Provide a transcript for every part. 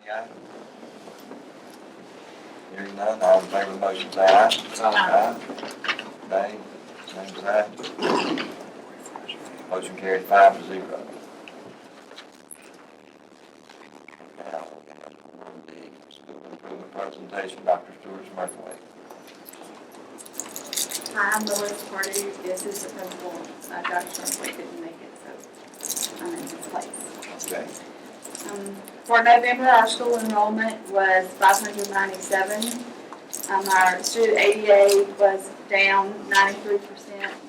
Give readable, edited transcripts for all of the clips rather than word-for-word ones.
Aye. Hearing none, all in favor of the motion say aye. Aye. Nay, same sign. Motion carried 5-0. Now, on the school improvement presentation, Dr. Stewart Smurfway. Hi, I'm Lois Carter. This is the principal. Dr. Smurfway couldn't make it, so I'm in his place. Okay. For November, our school enrollment was 597. Our student ADA was down 93%,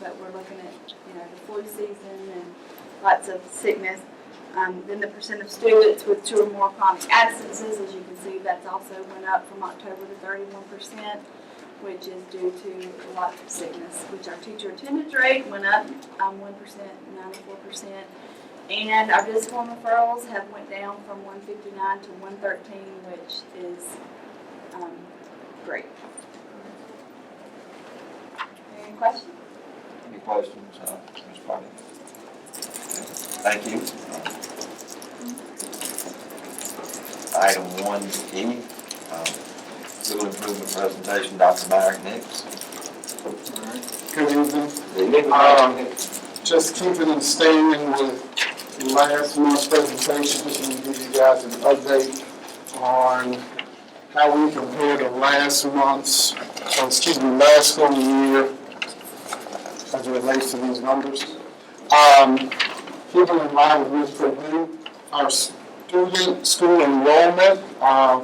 but we're looking at the flu season and lots of sickness. Then the percent of students with 2 or more chronic absences, as you can see, that's also went up from October to 31%, which is due to lots of sickness. Which our teacher attendance rate went up 1%, 94%. And our discipline referrals have went down from 159 to 113, which is great. Any questions? Any questions, Ms. Barney? Thank you. Item 1E, school improvement presentation, Dr. Myron Nix. Good evening. Just keeping and staying with last month's presentation, just want to give you guys an update on how we compare to last school year as it relates to these numbers. Keeping in line with Ms. Purdue, our student school enrollment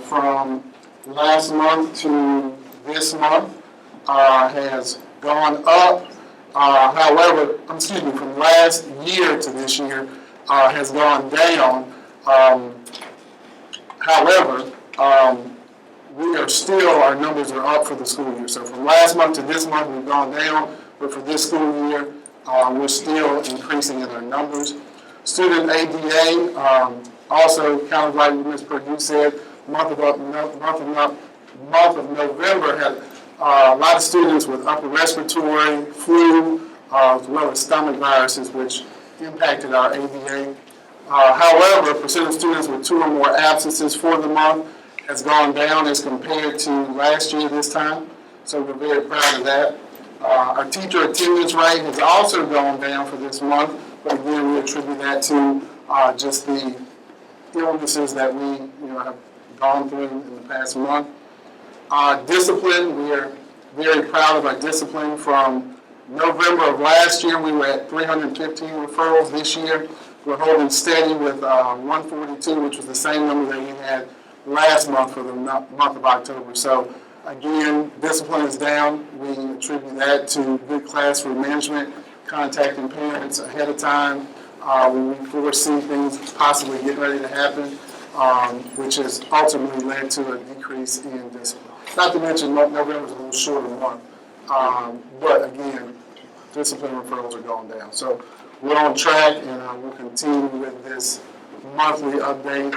from last month to this month has gone up. However, from last year to this year has gone down. However, we are still, our numbers are up for the school year. So from last month to this month, we've gone down, but for this school year, we're still increasing in our numbers. Student ADA, also kind of like Ms. Purdue said, month of November had a lot of students with upper respiratory, flu, as well as stomach viruses, which impacted our ADA. However, percent of students with 2 or more absences for the month has gone down as compared to last year this time. So we're very proud of that. Our teacher attendance rate has also gone down for this month, but again, we attribute that to just the illnesses that we have gone through in the past month. Discipline, we are very proud of our discipline. From November of last year, we were at 315 referrals. This year, we're holding steady with 142, which was the same number that we had last month for the month of October. So again, discipline is down. We attribute that to good classroom management, contacting parents ahead of time when we foresee things possibly getting ready to happen, which has ultimately led to a decrease in discipline. Not to mention November is a little shorter month, but again, discipline referrals are going down. So we're on track, and we'll continue with this monthly update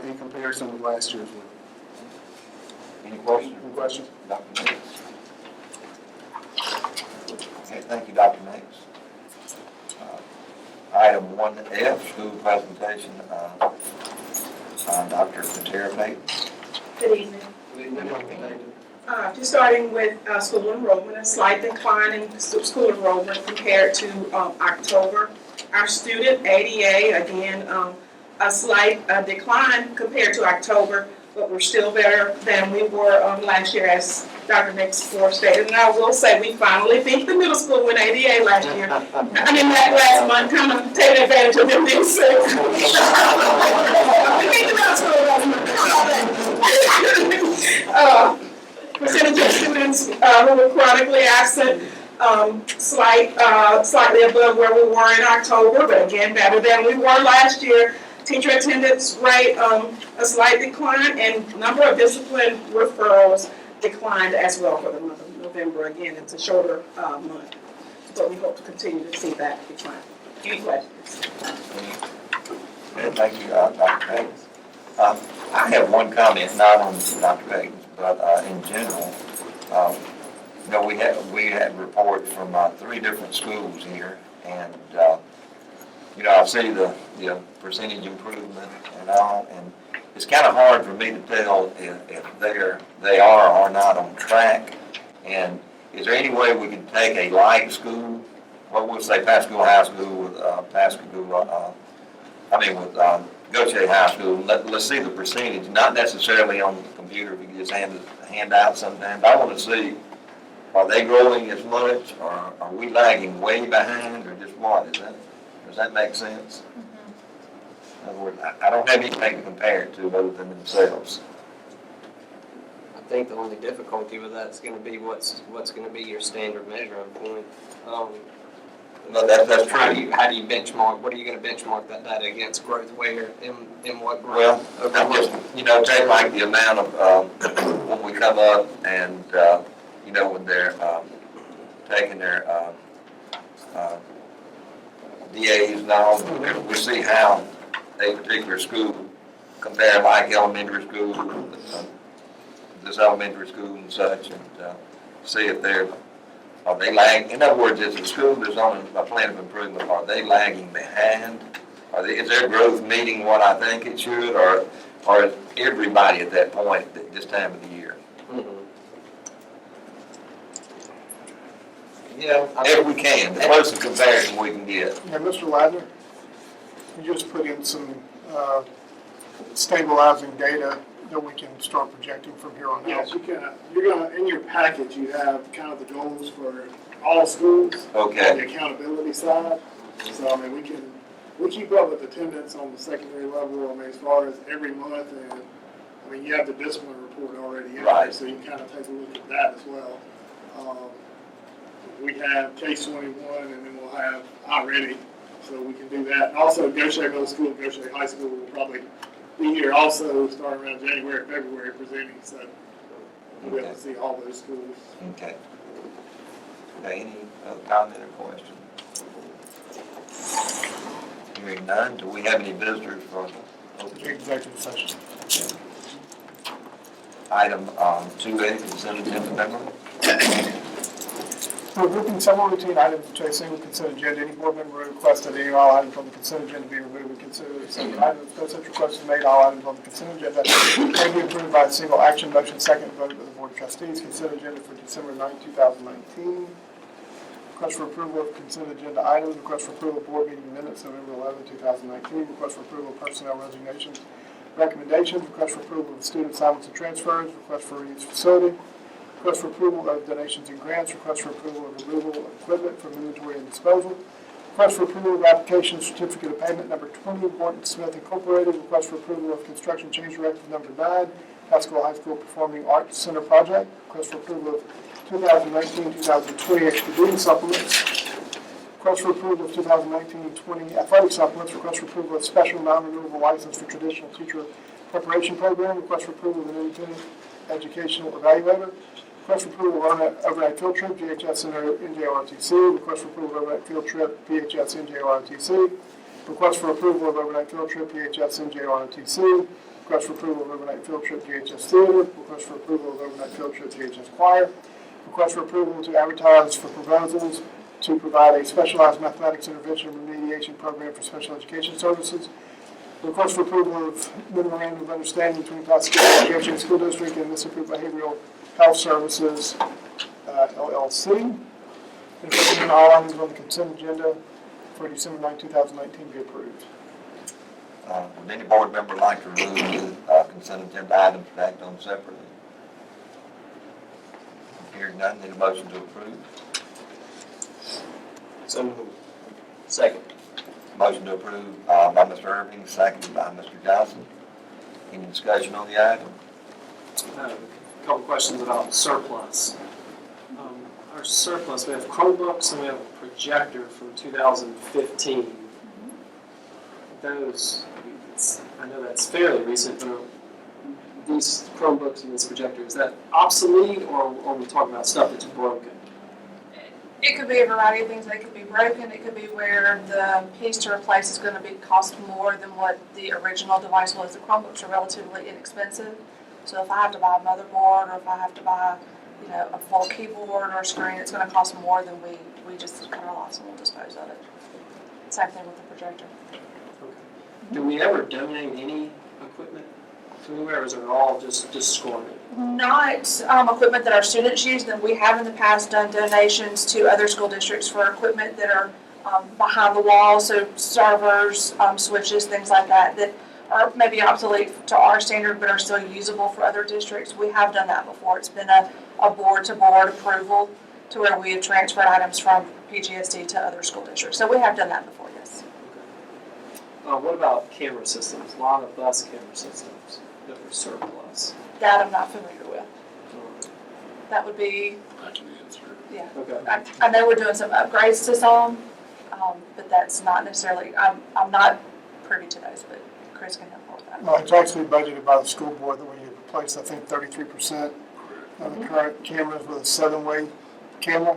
in comparison with last year's one. Any questions? Any questions? Dr. Nix. Okay, thank you, Dr. Nix. Item 1F, school presentation, Dr. Katara Payton. Good evening. Just starting with school enrollment, a slight decline in school enrollment compared to October. Our student ADA, again, a slight decline compared to October, but we're still better than we were last year, as Dr. Nix stated. And I will say we finally beat the middle school with ADA last year. I mean, that last month, kind of taking advantage of them being sick. We beat the middle school last month. Percentage of students who were chronically absent, slightly above where we were in October, but again, better than we were last year. Teacher attendance rate, a slight decline, and number of discipline referrals declined as well for the month of November. Again, it's a shorter month, but we hope to continue to see that decline. Any questions? Thank you, Dr. Payton. I have one comment, not on Dr. Payton's, but in general. We had reports from 3 different schools here, and I see the percentage improvement and all, and it's kind of hard for me to tell if they are or are not on track. And is there any way we can take a like school, well, we'll say Pascagoula High School with Gautier High School, let's see the percentage, not necessarily on the computer, if you can just hand out sometimes. I want to see, are they growing as much, or are we lagging way behind, or just what? Does that make sense? In other words, I don't have anything to compare it to other than themselves. I think the only difficulty with that is going to be what's going to be your standard measuring point. But that's How do true. you benchmark? What are you going to benchmark that data against? Growth where in what growth? Well, I'm just, take like the amount of, when we come up and, when they're taking their DAs and all, we see how a particular school compare like elementary school, this elementary school and such, and see if are they lagging? In other words, is the school that's on a plan of improvement, are they lagging behind? Is their growth meeting what I think it should, or is everybody at that point at this time of the year? Mm-hmm. Yeah. If we can, the closest comparison we can get. Yeah, Mr. Ladner, you just put in some stabilizing data that we can start projecting from here on out. Yes, you can. You're gonna, in your package, you have kind of the goals for all schools. Okay. On the accountability side. So, I mean, we keep up with attendance on the secondary level, I mean, as far as every month, and, I mean, you have the discipline report already in there, Right. so you can kind of take a look at that as well. We have case 21, and then we'll have I-Ready, so we can do that. And also, Gautier Middle School and Gautier High School will probably be here also starting around January, February presenting, so we'll be able to see all those schools. Okay. Okay, any other comment or question? Hearing none, do we have any visitors for the open hearing? Executive session. Item 2A, consent agenda member. So grouping several routine items into a single consent agenda, any board member requested any or all items on the consent agenda be removed and considered as separate items. No such request is made, all items on the consent agenda may be approved by a single action motion, second vote by the Board of Trustees. Consent agenda for December 9, 2019. Request for approval of consent agenda items, request for approval of board meeting minutes, November 11, 2019. Request for approval of personnel resignations, recommendations, request for approval of student assignments and transfers, request for reuse facility, request for approval of donations and grants, request for approval of removal of equipment from inventory and disposal, request for approval of application certificate of payment number 20, Morton Smith Incorporated, request for approval of construction change directive number 9, Pascagoula High School Performing Arts Center project, request for approval of 2019-2020 extra duty supplements, request for approval of 2019-20 athletic supplements, request for approval of special non-renewable license for traditional teacher preparation program, request for approval of an independent educational evaluator, request for approval of overnight field trip, GHS Center, NJROTC, request for approval of overnight field trip, PHS, NJROTC, request for approval of overnight field trip, PHS, NJROTC, request for approval of overnight field trip, GHS Theater, request for approval of overnight field trip, GHS Choir, request for approval to advertise for proposals to provide a specialized mathematics intervention and remediation program for special education services, request for approval of memorandum of understanding between Pascagoula-Gautier School District and Mississippi Behavioral Health Services, LLC. And recommend all items on the consent agenda for December 9, 2019 be approved. Would any board member like to remove the consent agenda items to act on separately? Hearing none, need a motion to approve. So moved. Second. Motion to approve by Mr. Irving, seconded by Mr. Johnson. Any discussion on the item? A couple questions about surplus. Our surplus, we have Chromebooks and we have a projector from 2015. Those, I know that's fairly recent, but these Chromebooks and this projector, is that obsolete or are we talking about stuff that's broken? It could be a variety of things. They could be broken. It could be where the piece to replace is going to be cost more than what the original device was. The Chromebooks are relatively inexpensive. So if I have to buy a motherboard or if I have to buy, a full keyboard or screen, it's going to cost more than we just kind of lost and we'll dispose of it. Same thing with the projector. Okay. Do we ever donate any equipment anywhere, or is it all just discarded? Not equipment that our students use, then we have in the past done donations to other school districts for equipment that are behind the wall, so servers, switches, things like that, that are maybe obsolete to our standard but are still usable for other districts. We have done that before. It's been a board-to-board approval to where we have transferred items from PGSD to other school districts. So we have done that before, yes. What about camera systems? A lot of bus camera systems that were surplus. That I'm not familiar with. That would be, I can answer. yeah. Okay. I know we're doing some upgrades to some, but that's not necessarily, I'm not privy to those, but Chris can help with that. No, it's actually budgeted by the school board that we replaced, I think, 33% of the current cameras with a 7-way camera,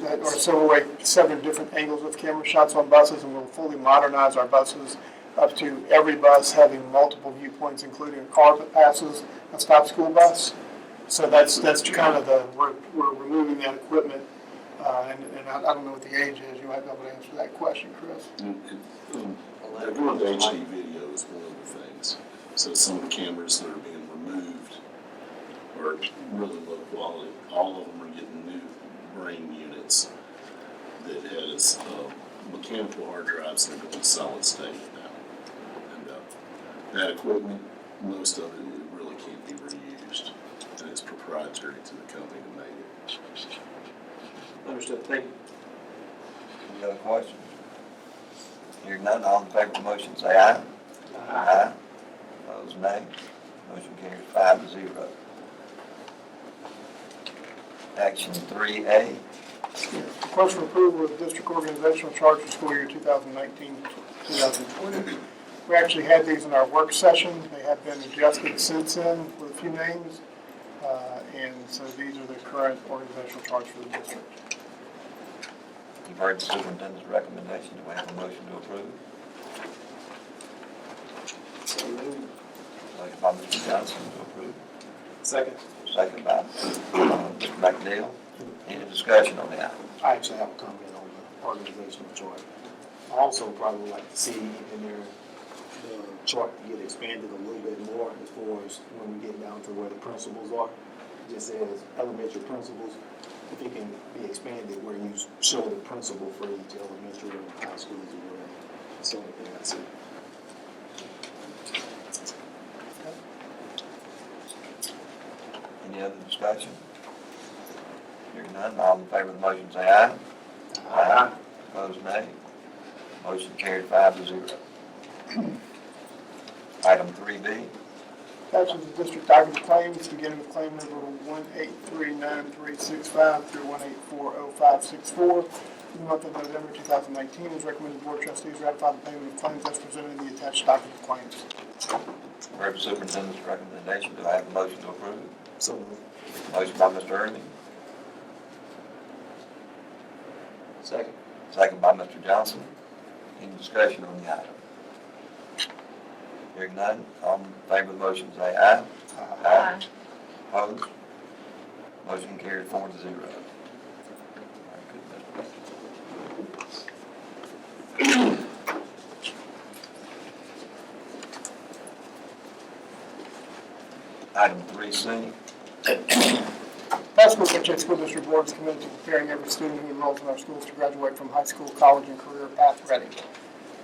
or 7 different angles of camera shots on buses, and we'll fully modernize our buses up to every bus having multiple viewpoints, including a car that passes a stop school bus. So that's kind of we're removing that equipment, and I don't know what the age is. You might be able to answer that question, Chris. They're going to HD video is one of the things. So some of the cameras that are being removed are really low quality. All of them are getting new brain units that has mechanical hard drives that are going solid state now. And that equipment, most of it really can't be reused. And it's proprietary to the company that made it. Understood. Thank you. Any other questions? Hearing none, all in favor of the motion say aye. Aye. Opposed, nay. Motion carries 5-0. Action 3A. Request for approval of district organizational chart for school year 2019-2020. We actually had these in our work session. They have been adjusted since then with a few names. And so these are the current organizational charts for the district. You've heard the superintendent's recommendation. Do we have a motion to approve? Motion by Mr. Johnson to approve. Second. Second by Mr. McNeil. Any discussion on the item? I actually have a comment on the organizational chart. I also probably would like to see in there the chart get expanded a little bit more as far as when we get down to where the principals are. It just says elementary principals. If it can be expanded where you show the principal for each elementary and high schools or whatever. That's the only thing I see. Any other discussion? Hearing none, all in favor of the motion say aye. Aye. Opposed, nay. Motion carried 5-0. Item 3B. Actions of district docket of claims, beginning with claim number 1839365 through 1840564. In the month of November 2019, it is recommended the board of trustees ratify the payment of claims as presented in the attached docket of claims. Heard the superintendent's recommendation. Do I have a motion to approve? So Motion by Mr. Irving, Second. second by Mr. Johnson. Any discussion on the item? Hearing none, all in favor of the motion say aye. Aye. Opposed? Motion carried 4-0. Item 3C. Pascagoula-Gautier School District Board is committed to preparing every student who enrolls in our schools to graduate from high school, college, and career path ready.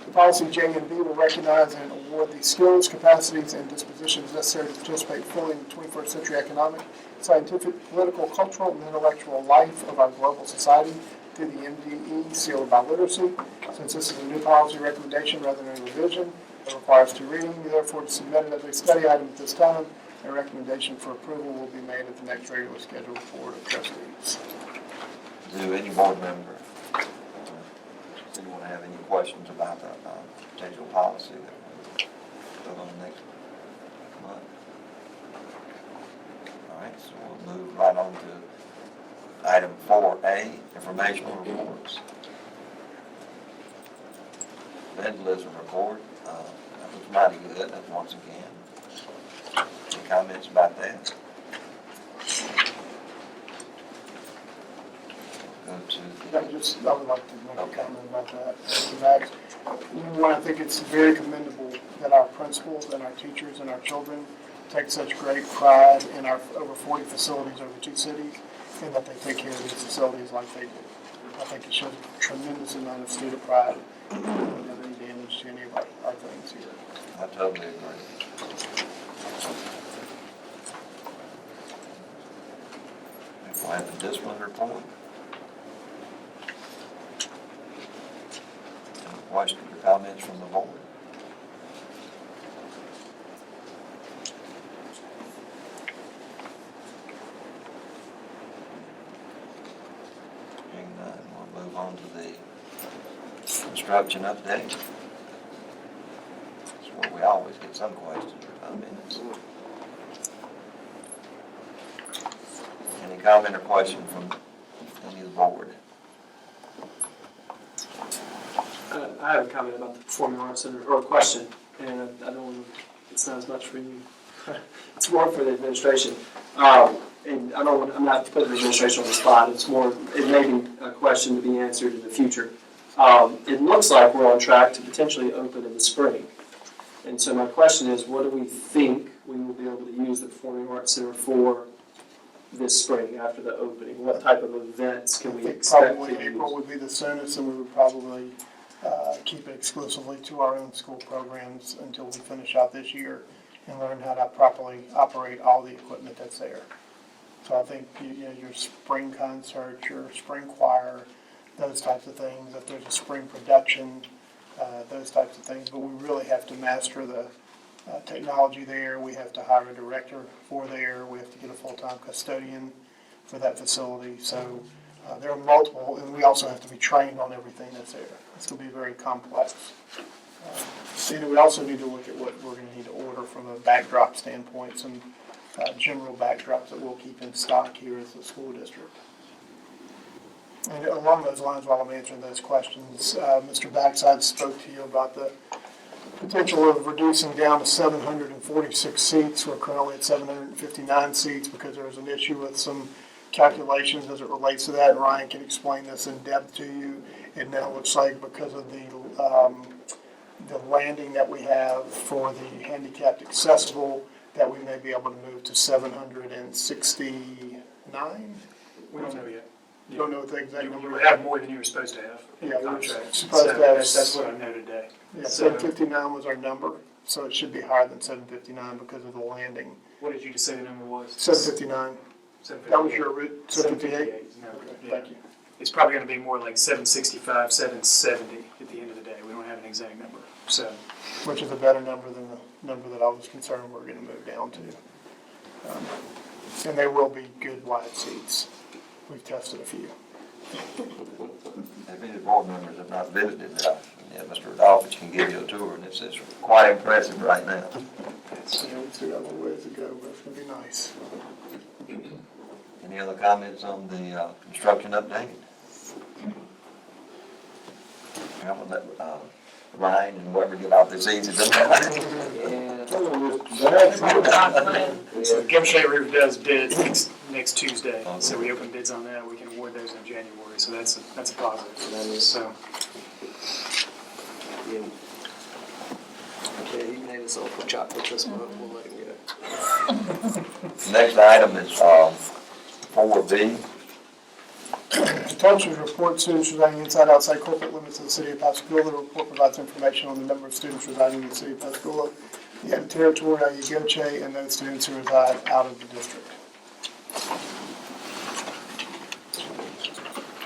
The policy J&B will recognize and award the skills, capacities, and dispositions necessary to participate fully in the 21st century economic, scientific, political, cultural, and intellectual life of our global society through the MDE sealed by literacy. Since this is a new policy recommendation rather than a revision, it requires 2 readings. Therefore, to submit it as a study item at this time, a recommendation for approval will be made at the next regularly scheduled Board of Trustees. Do any board member, does anyone have any questions about the potential policy that we'll go on next month? All right, so we'll move right on to item 4A, informational reports. Vandalism report, that was mighty good, once again. Any comments about that? Go to I would like to make a comment about that. Mr. Max. One, I think it's very commendable that our principals and our teachers and our children take such great pride in our over 40 facilities over 2 cities, and that they take care of these facilities like they do. I think it shows a tremendous amount of student pride. We don't have any damage to any of our things here. I totally agree. If I have a discipline report. Any questions or comments from the board? Hearing none, we'll move on to the construction update. That's where we always get some questions or comments. Any comment or question from any of the board? I have a comment about the Performing Arts Center, or a question, and I don't, it's not as much for you. It's more for the administration. And I'm not putting the administration on the spot, it's more, it may be a question to be answered in the future. It looks like we're on track to potentially open in the spring. And so my question is, what do we think we will be able to use the Performing Arts Center for this spring after the opening? What type of events can we expect Probably to use? April would be the soonest, and we would probably keep it exclusively to our own school programs until we finish out this year and learn how to properly operate all the equipment that's there. So I think your spring concert, your spring choir, those types of things, if there's a spring production, those types of things. But we really have to master the technology there. We have to hire a director for there. We have to get a full-time custodian for that facility. So there are multiple, and we also have to be trained on everything that's there. It's going to be very complex. And we also need to look at what we're going to need to order from a backdrop standpoint, some general backdrops that we'll keep in stock here as a school district. And along those lines, while I'm answering those questions, Mr. Backside spoke to you about the potential of reducing down to 746 seats. We're currently at 759 seats because there was an issue with some calculations as it relates to that. Ryan can explain this in depth to you. It now looks like because of the landing that we have for the handicapped accessible, that we may be able to move to 769. We don't know yet. You don't know what the exact You number would is? have more than you were supposed to have in Yeah, the we're contract. supposed So to have- that's what I know today. Yeah, 759 was our number, so it should be higher than 759 because of the landing. What did you just say the number was? 759, that was your, 758? 758. No, Okay, yeah. thank you. It's probably gonna be more like 765, 770 at the end of the day. We don't have an exact number, so. Which is a better number than the number that I was concerned we're gonna move down to. And they will be good wide seats. We've tested a few. If any board members have not visited, Mr. Adolphus can give you a tour, and it's quite impressive right now. Yeah, we still got a little ways to go, but it's gonna be nice. Any other comments on the construction update? I'm gonna let Ryan and whoever get out this easy. Yeah. So the Gaucher Roof does bids next Tuesday, so we open bids on that. We can award those in January, so that's a positive. That is. So, Yeah, he made us all for chocolate this month, we'll let him go. Next item is 4B. Teachers report students residing inside outside corporate limits of the city of Pascagoula. The report provides information on the number of students residing in the city of Pascagoula, the added territory, i.e. Gautier, and those students who reside out of the district.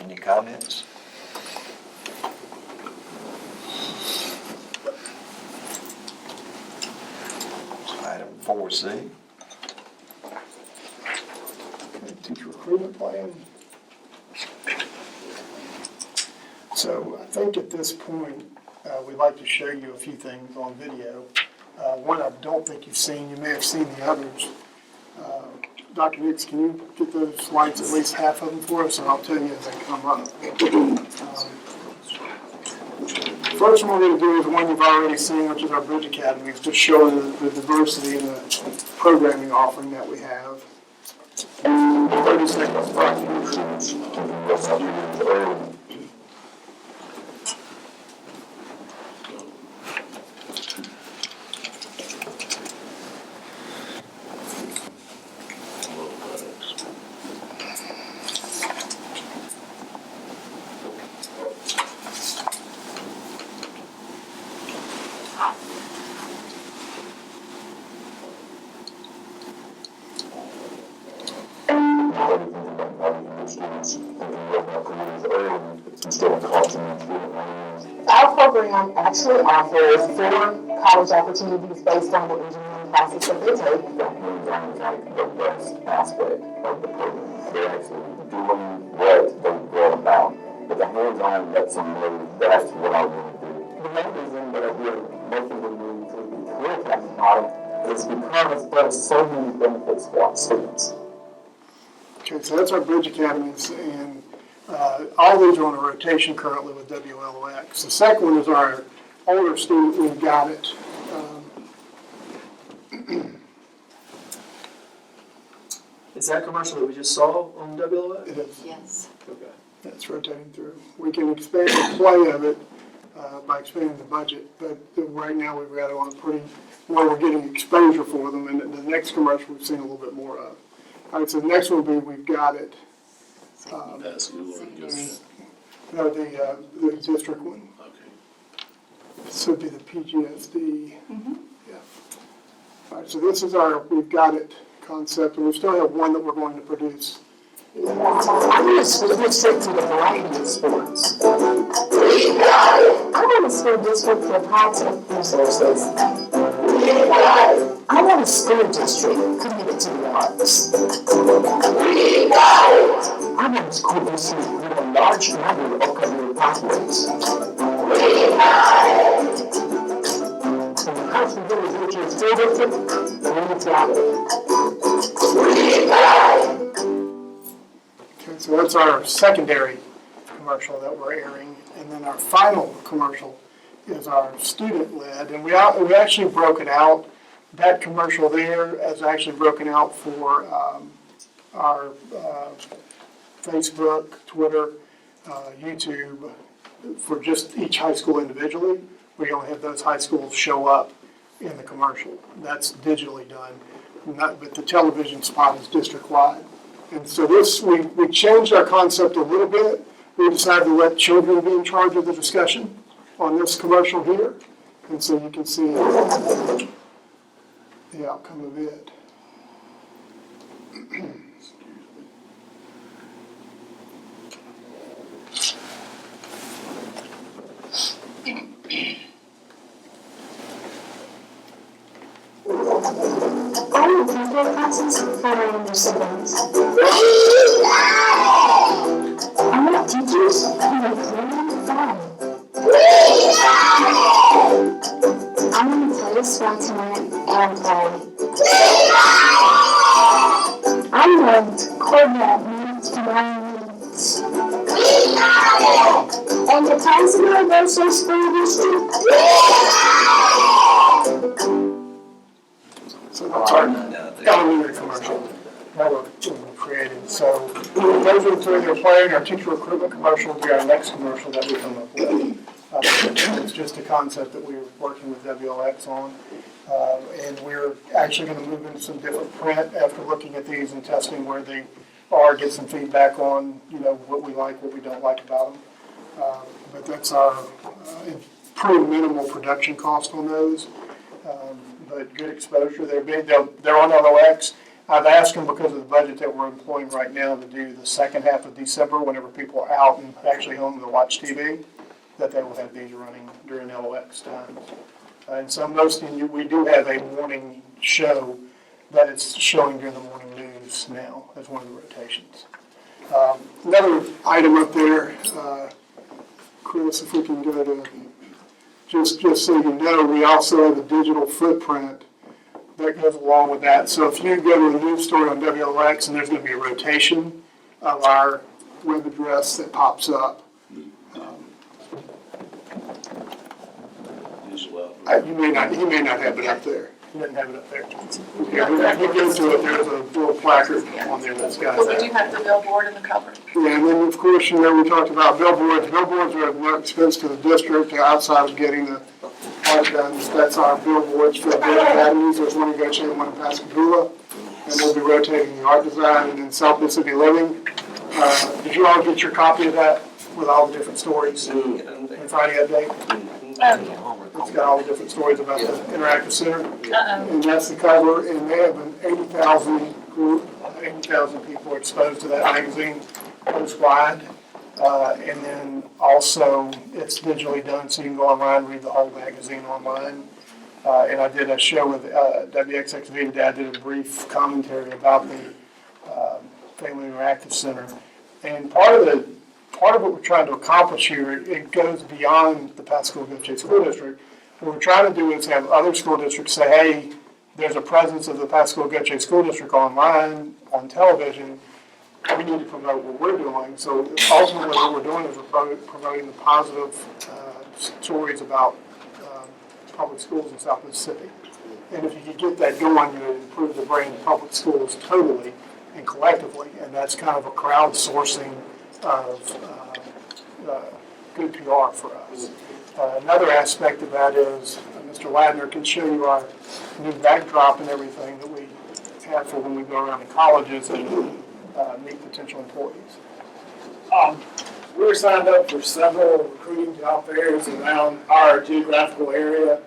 Any comments? Item 4C. Teacher recruitment plan. So I think at this point, we'd like to show you a few things on video. One I don't think you've seen, you may have seen the others. Dr. Hicks, can you get those slides, at least half of them for us, and I'll tell you as they come up. First one we're going to do is one you've already seen, which is our Bridge Academy. It's just showing the diversity in the programming offering that we have. 30 seconds. program actually offers 4 college opportunities based on the engineering classes that they take. The hands-on is like the best aspect of the program. They're actually doing what they read about, but the hands-on lets them know that's what I want to do. The main reason that we're making the move to the career academy model is because there's so many benefits for our students. Okay, so that's our Bridge Academies, and all these are on a rotation currently with WLOX. The second one is our older student, We've Got It. Is that commercial that we just saw on WLA? It is, Yes. Okay. that's rotating through. We can expand the play of it by expanding the budget, but right now we've got it on a pretty, well, we're getting exposure for them, and the next commercial we've seen a little bit more of. All right, so the next one will be We've Got It. Pascagoula-Gautier. No, the district one. Okay. This would be the PGSD. Yeah. All right, so this is our We've Got It concept, and we still have one that we're going to produce. I'm going to school district with a variety of sports. I want a school district with high-tech resources. I want a school district committed to the arts. I want a school district with a large number of career pathways. And the Pascagoula-Gautier School District, we've got it. Okay, so that's our secondary commercial that we're airing, and then our final commercial is our student-led, and we actually broke it out. That commercial there is actually broken out for our Facebook, Twitter, YouTube, for just each high school individually. We only have those high schools show up in the commercial. That's digitally done, but the television spot is district-wide. And so this, we changed our concept a little bit. We decided to let children be in charge of the discussion on this commercial here. And so you can see the outcome of it. I want control classes for my younger siblings. I want teachers who make learning fun. I want to play sports tonight and play. I want coordinate meetings for my needs. And the Pascagoula-Gautier School District. So that's our elementary commercial that we're created. So those are the three they're playing. Our teacher recruitment commercial will be our next commercial that we come up with. It's just a concept that we're working with WLX on. And we're actually going to move into some different print after looking at these and testing where they are, get some feedback on, what we like, what we don't like about them. But that's our pretty minimal production cost on those. But good exposure. They're on LOX. I've asked them, because of the budget that we're employing right now, to do the second half of December, whenever people are out and actually home to watch TV, that they will have these running during LOX times. And so we do have a morning show that is showing during the morning news now as one of the rotations. Another item up there, Chris, if we can go to, just so you know, we also have a digital footprint that goes along with that. So if you go to a news story on WLX, and there's going to be a rotation of our web address that pops up. He may not have it up there. He doesn't have it up there. Yeah, when you go to it, there's a little placard on there that's got But that. we do have the billboard in the cover. Yeah, and then of course, we talked about billboards. Billboards are of no expense to the district outside of getting the art done. That's our billboards for the Bridge Academies. There's one in Gautier and one in Pascagoula. And we'll be rotating the art design, and then South Mississippi Living. Did you all get your copy of that with all the different stories and Friday update? It's got all the different stories about the Interactive Center. And that's the cover, and they have an 80,000 group, 80,000 people exposed to that magazine post-wide. And then also, it's digitally done, so you can go online, read the whole magazine online. And I did a show with WXXV today. I did a brief commentary about the Family Interactive Center. And part of what we're trying to accomplish here, it goes beyond the Pascagoula-Gautier School District. What we're trying to do is have other school districts say, hey, there's a presence of the Pascagoula-Gautier School District online, on television. We need to promote what we're doing. So ultimately what we're doing is we're promoting the positive stories about public schools in South Mississippi. And if you could get that going, you would improve the brand of public schools totally and collectively. And that's kind of a crowdsourcing of good PR for us. Another aspect of that is Mr. Ladner can show you our new backdrop and everything that we have for when we go around the colleges and meet potential employees. We're signed up for several recruiting job fairs around our geographical area.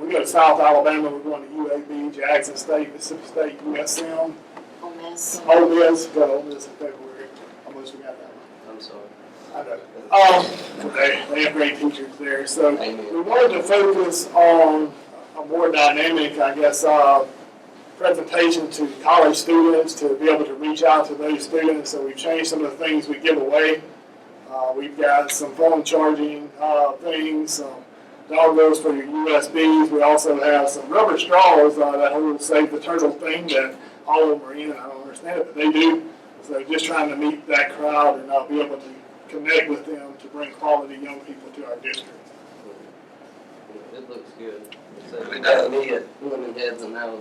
We go to South Alabama, we're going to UAB, Jackson State, Mississippi State, USM. Ole Miss. Ole Miss, go to Ole Miss in February. Almost forgot that one. I'm sorry. I know. They have great teachers there. So we wanted to focus on a more dynamic, I guess, presentation to college students to be able to reach out to those students. So we've changed some of the things we give away. We've got some phone charging things, some doggos for your USBs. We also have some rubber straws that will save the turtle thing that all of them are in. I don't understand it, but they do. So just trying to meet that crowd and be able to connect with them to bring quality young people to our district. It looks good. Really It's does. me at women heads and now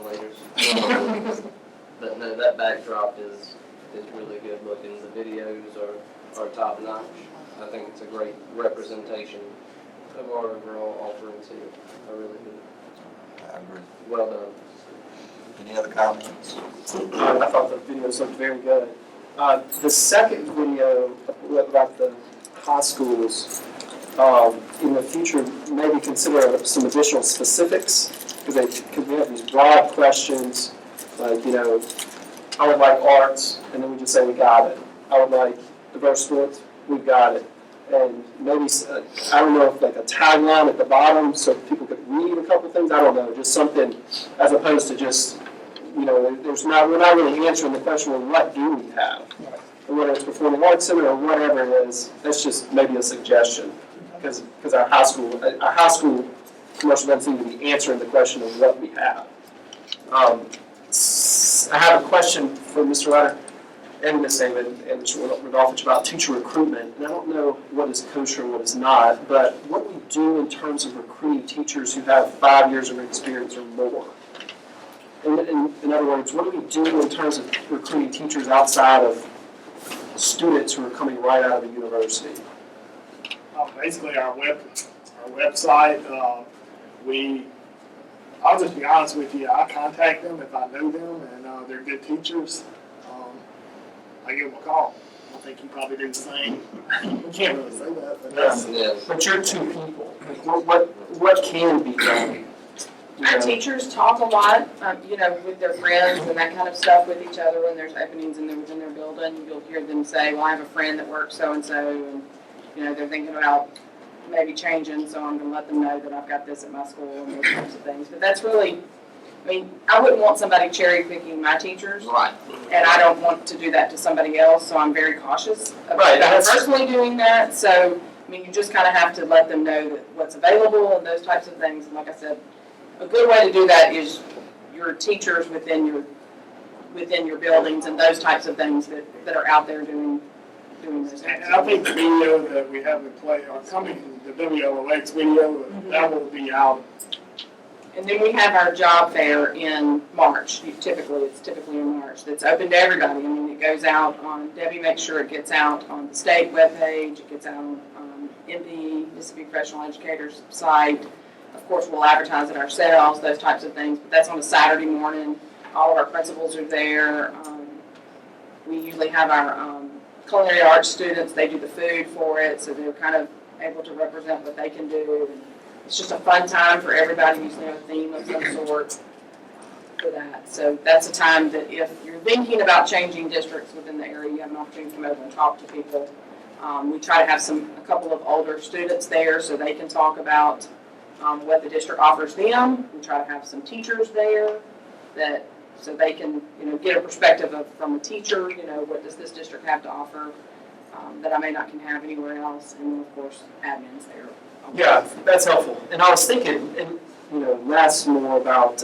But no, that backdrop is really good looking. The videos are top notch. I think it's a great representation of our overall offerings here. I really do. I agree. Well done. Any other comments? I thought the videos looked very good. The second video about the high schools, in the future, maybe consider some additional specifics, because we have these broad questions, like, I would like arts, and then we just say we got it. I would like diverse sports, we got it. And maybe, I don't know, if like a tagline at the bottom so people could read a couple things, I don't know, just something, as opposed to just, we're not really answering the question, well, what do we have? And whether it's Performing Arts Center or whatever it is, that's just maybe a suggestion. Because our high school commercial doesn't seem to be answering the question of what we have. I have a question for Mr. Ryder and Ms. David and Mr. Rodolfich about teacher recruitment. And I don't know what is kosher and what is not, but what we do in terms of recruiting teachers who have 5 years of experience or more. In other words, what do we do in terms of recruiting teachers outside of students who are coming right out of the university? Basically, our website, I'll just be honest with you, I contact them if I know them and they're good teachers. I give them a call. I think you probably do the same. We can't really say that, but that's. Yeah. But you're two people. Like, what can be done? Our teachers talk a lot, with their friends and that kind of stuff with each other when there's openings within their building. You'll hear them say, well, I have a friend that works so-and-so, and, they're thinking about maybe changing, so I'm gonna let them know that I've got this at my school and those types of things. But that's really, I wouldn't want somebody cherry picking my teachers. Right. And I don't want to do that to somebody else, so I'm very cautious about Right, personally doing that. So, you just kind of have to let them know that what's available and those types of things. And like I said, a good way to do that is your teachers within your buildings and those types of things that are out there doing those things. And I think the video that we have in play, or coming, the WLOX video, that will be out. And then we have our job fair in March. It's typically in March. That's open to everybody. It goes out on, Debbie makes sure it gets out on the state webpage. It gets out on MP, Mississippi Professional Educators site. Of course, we'll advertise it ourselves, those types of things. But that's on a Saturday morning. All of our principals are there. We usually have our culinary arts students. They do the food for it, so they're kind of able to represent what they can do. It's just a fun time for everybody, usually a theme of some sort for that. So that's a time that if you're thinking about changing districts within the area, you have an opportunity to come over and talk to people. We try to have a couple of older students there so they can talk about what the district offers them. We try to have some teachers there so they can, get a perspective from a teacher, what does this district have to offer that I may not can have anywhere else, and then of course admins there. Yeah, that's helpful. And I was thinking, less about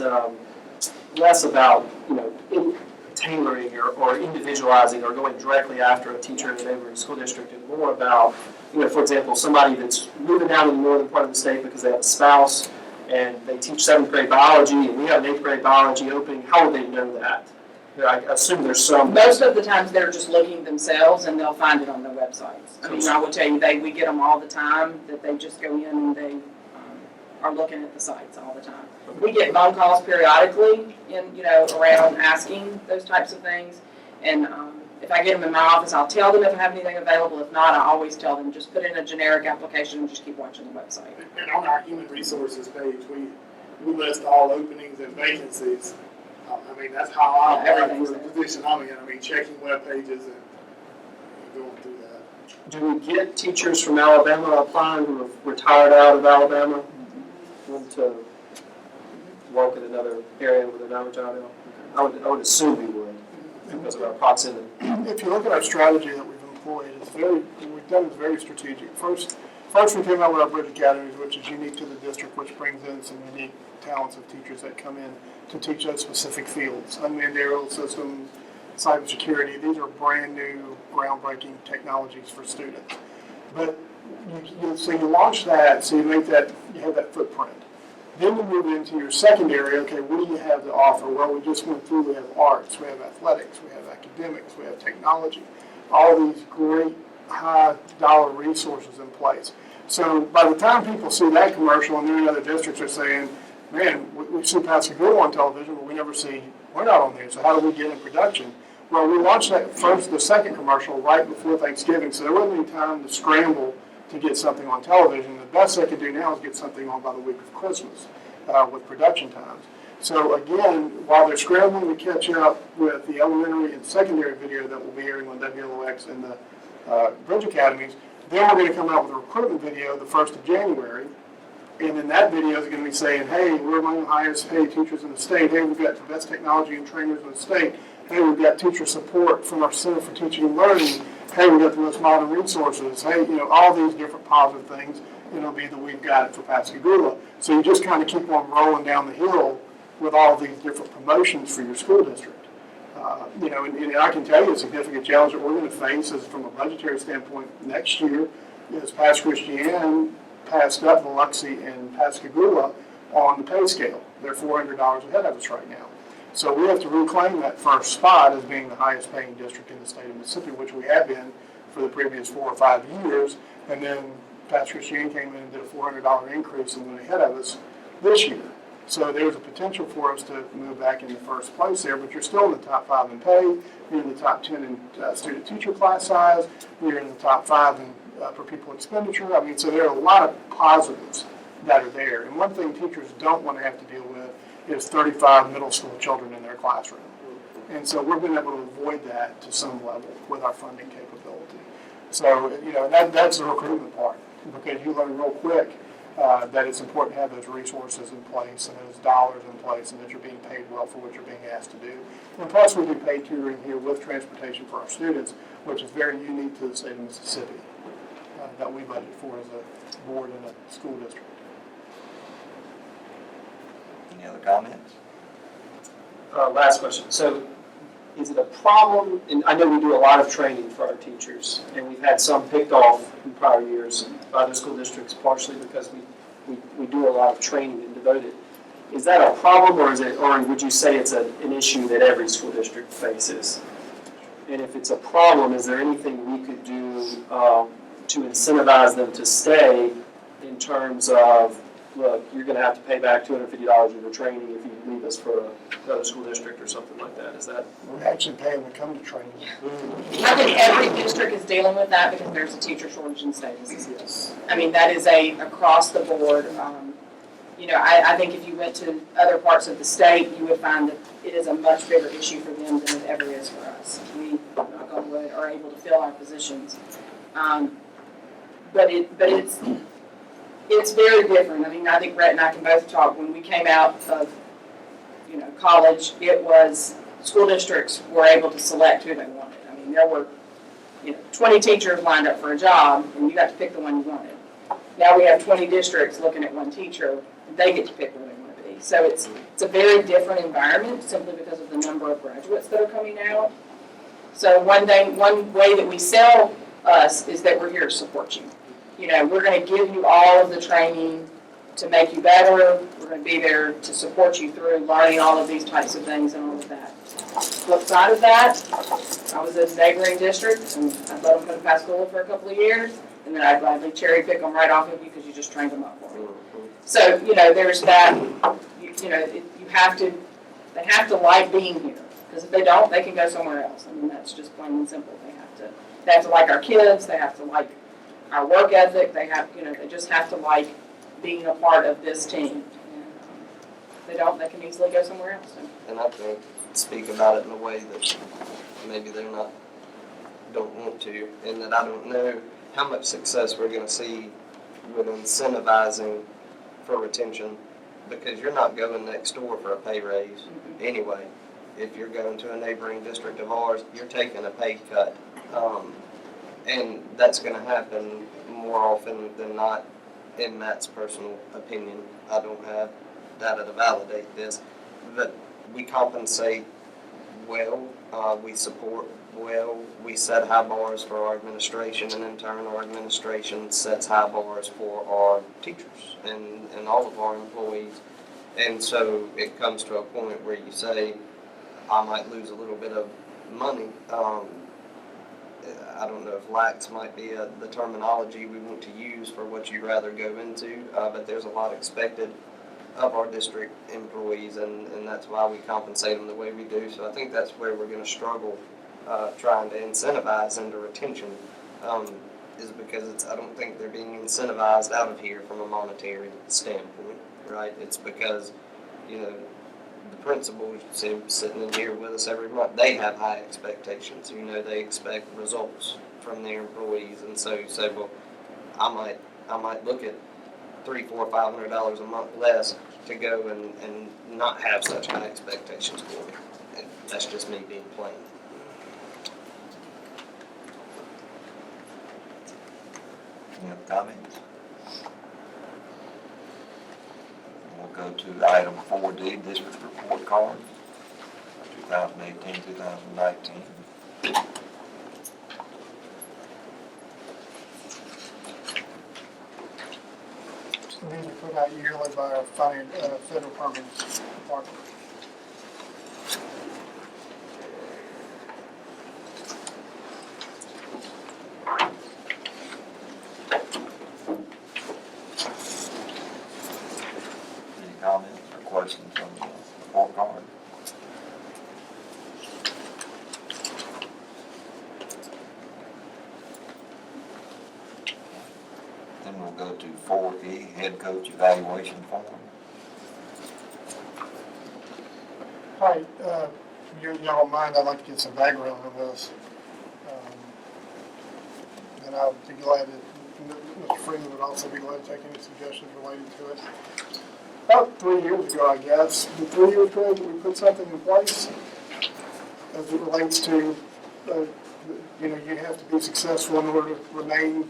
tailoring or individualizing or going directly after a teacher in a neighboring school district, and more about, for example, somebody that's moving down in the northern part of the state because they have a spouse and they teach 7th grade biology and we have an 8th grade biology opening. How would they know that? I assume there's some. Most of the times they're just looking themselves and they'll find it on their websites. I mean, I will tell you, we get them all the time that they just go in and they are looking at the sites all the time. We get phone calls periodically around asking those types of things. And if I get them in my office, I'll tell them if I have anything available. If not, I always tell them, just put in a generic application and just keep watching the website. And on our human resources page, we list all openings and vacancies. I mean, that's how I apply for the position I'm in. I mean, checking web pages and going through that. Do we get teachers from Alabama applying who have retired out of Alabama, want to work in another area with another job? I would assume we would because of our proximity. If you look at our strategy that we've employed, we've done it very strategic. First we came out with our Bridge Academies, which is unique to the district, which brings in some unique talents of teachers that come in to teach those specific fields. Unmanned aerial systems, cybersecurity, these are brand new, groundbreaking technologies for students. But so you launch that, so you have that footprint. Then you move into your secondary, okay, what do you have to offer? Well, we just went through, we have arts, we have athletics, we have academics, we have technology, all these great high dollar resources in place. So by the time people see that commercial and they're in other districts, are saying, man, we see Pascagoula on television, but we're not on there, so how do we get in production? Well, we launched the second commercial right before Thanksgiving, so there wasn't any time to scramble to get something on television. The best they can do now is get something on by the week of Christmas with production times. So again, while they're scrambling to catch up with the elementary and secondary video that will be airing on WLOX and the Bridge Academies, then we're going to come out with a recruitment video the 1st of January. And then that video is going to be saying, hey, we're among the highest paid teachers in the state. Hey, we've got the best technology and trainers in the state. Hey, we've got teacher support from our Center for Teaching and Learning. Hey, we've got the most modern resources. Hey, all these different positive things. It'll be that we've got it for Pascagoula. So you just kind of keep on rolling down the hill with all these different promotions for your school district. And I can tell you a significant challenge that we're going to face is from a budgetary standpoint next year is Pass Christian passed up Biloxi and Pascagoula on the pay scale. They're $400 ahead of us right now. So we have to reclaim that first spot as being the highest paying district in the state of Mississippi, which we have been for the previous 4 or 5 years. And then Pass Christian came in and did a $400 increase and went ahead of us this year. So there's a potential for us to move back in the first place there, but you're still in the top 5 in pay. You're in the top 10 in student-teacher class size. You're in the top 5 in per pupil expenditure. I mean, so there are a lot of positives that are there. And one thing teachers don't want to have to deal with is 35 middle school children in their classroom. And so we've been able to avoid that to some level with our funding capability. So, that's the recruitment part, because you learn real quick that it's important to have those resources in place and those dollars in place and that you're being paid well for what you're being asked to do. And plus we do paid tutoring here with transportation for our students, which is very unique to the state of Mississippi. That we budget for as a board in a school district. Any other comments? Last question. So is it a problem, and I know we do a lot of training for our teachers, and we've had some picked off in prior years by the school districts, partially because we do a lot of training and devote it. Is that a problem, or would you say it's an issue that every school district faces? And if it's a problem, is there anything we could do to incentivize them to stay in terms of, look, you're going to have to pay back $250 of the training if you leave us for another school district or something like that? Is that? We actually pay them to come to training. I think every district is dealing with that because there's a teacher shortage in the state of Mississippi. Yes. I mean, that is across the board. I think if you went to other parts of the state, you would find that it is a much bigger issue for them than it ever is for us. We, knock on wood, are able to fill our positions. But it's very different. I mean, I think Brett and I can both talk. When we came out of, college, it was school districts were able to select who they wanted. I mean, there were, 20 teachers lined up for a job, and you got to pick the one you wanted. Now we have 20 districts looking at one teacher, and they get to pick where they want to be. So it's a very different environment simply because of the number of graduates that are coming out. So one way that we sell us is that we're here to support you. We're going to give you all of the training to make you better. We're going to be there to support you through learning all of these types of things and all of that. Flip side of that, I was in a neighboring district, and I'd let them go to Pascagoula for a couple of years, and then I'd gladly cherry pick them right off of you because you just trained them up for me. So, there's that, they have to like being here, because if they don't, they can go somewhere else. I mean, that's just plain and simple. They have to like our kids, they have to like our work ethic, they just have to like being a part of this team. If they don't, they can easily go somewhere else. And I think speak about it in a way that maybe don't want to, and that I don't know how much success we're going to see with incentivizing for retention, because you're not going next door for a pay raise anyway. If you're going to a neighboring district of ours, you're taking a pay cut. And that's going to happen more often than not, in Matt's personal opinion. I don't have data to validate this, but we compensate well, we support well, we set high bars for our administration, and in turn our administration sets high bars for our teachers and all of our employees. And so it comes to a point where you say, I might lose a little bit of money. I don't know if lax might be the terminology we want to use for what you'd rather go into, but there's a lot expected of our district employees, and that's why we compensate them the way we do. So I think that's where we're going to struggle trying to incentivize into retention, is because I don't think they're being incentivized out of here from a monetary standpoint, right? It's because, the principals sitting in here with us every month, they have high expectations. They expect results from their employees, and so you say, well, I might look at $300, $400, $500 a month less to go and not have such high expectations for me. And that's just me being plain. Any other comments? We'll go to item 4D, district report card, 2018-2019. These are put out yearly by our federal permits department. Any comments or questions on the report card? Then we'll go to 4E, head coach evaluation form. Hi, y'all don't mind, I'd like to get some background on this. And I'll be glad to, Mr. Freeman would also be glad to take any suggestions related to it. About 3 years ago, I guess, 3 years ago, we put something in place as it relates to, you have to be successful in order to remain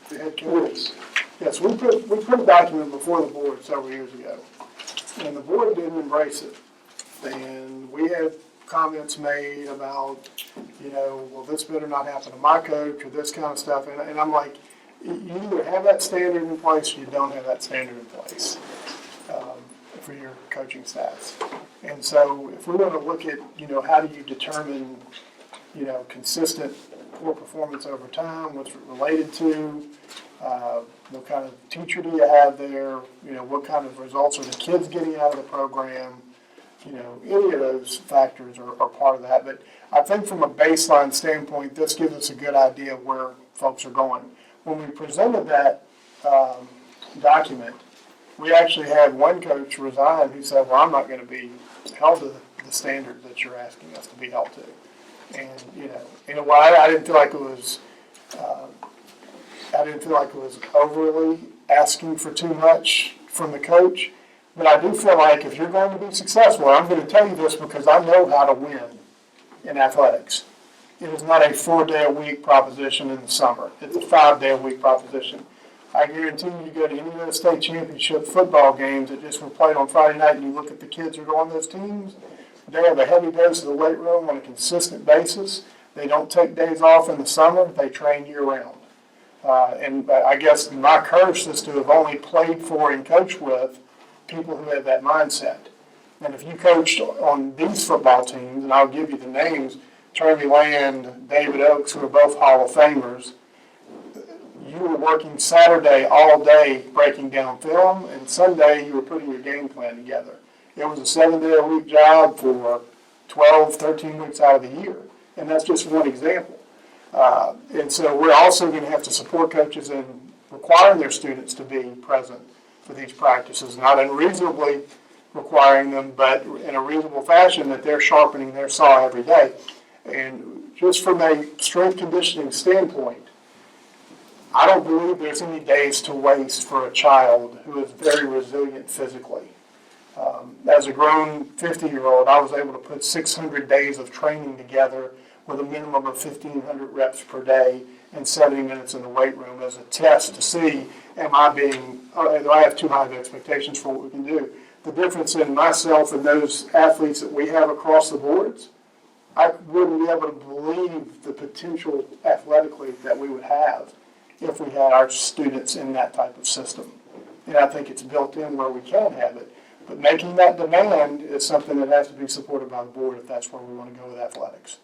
the head coach. Yes, we put a document before the board several years ago, and the board didn't embrace it. And we had comments made about, well, this better not happen to my coach or this kind of stuff. And I'm like, you either have that standard in place or you don't have that standard in place for your coaching staffs. And so if we want to look at, how do you determine, consistent poor performance over time, what's it related to, what kind of teacher do you have there, what kind of results are the kids getting out of the program, any of those factors are part of that. But I think from a baseline standpoint, this gives us a good idea of where folks are going. When we presented that document, we actually had one coach resign who said, well, I'm not going to be held to the standard that you're asking us to be held to. And, in a way, I didn't feel like it was I didn't feel like it was overly asking for too much from the coach. But I do feel like if you're going to be successful, I'm going to tell you this because I know how to win in athletics. It is not a 4-day-a-week proposition in the summer. It's a 5-day-a-week proposition. I guarantee you go to any of those state championship football games that just were played on Friday night and you look at the kids who are on those teams, they have a heavy dose of the weight room on a consistent basis. They don't take days off in the summer. They train year-round. And I guess my curse is to have only played for and coached with people who have that mindset. And if you coached on these football teams, and I'll give you the names, Charlie Land, David Oakes, who are both Hall of Famers, you were working Saturday all day breaking down film, and Sunday you were putting your game plan together. It was a 7-day-a-week job for 12, 13 weeks out of the year. And that's just one example. And so we're also going to have to support coaches in requiring their students to be present for these practices, not unreasonably requiring them, but in a reasonable fashion that they're sharpening their saw every day. And just from a strength conditioning standpoint, I don't believe there's any days to waste for a child who is very resilient physically. As a grown 50-year-old, I was able to put 600 days of training together with a minimum of 1,500 reps per day and 70 minutes in the weight room as a test to see, do I have too high of expectations for what we can do? The difference in myself and those athletes that we have across the boards, I wouldn't be able to believe the potential athletically that we would have if we had our students in that type of system. And I think it's built in where we can have it. But making that demand is something that has to be supported by the board if that's where we want to go with athletics.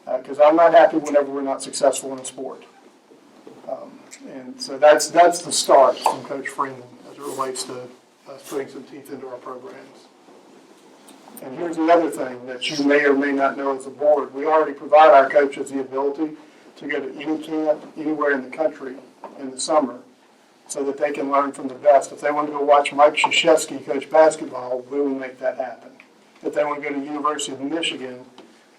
Because I'm not happy whenever we're not successful in a sport. And so that's the start from Coach Freeman as it relates to us putting some teeth into our programs. And here's the other thing that you may or may not know as a board. We already provide our coaches the ability to go to any camp anywhere in the country in the summer so that they can learn from the best. If they want to go watch Mike Krzyzewski coach basketball, we will make that happen. If they want to go to the University of Michigan,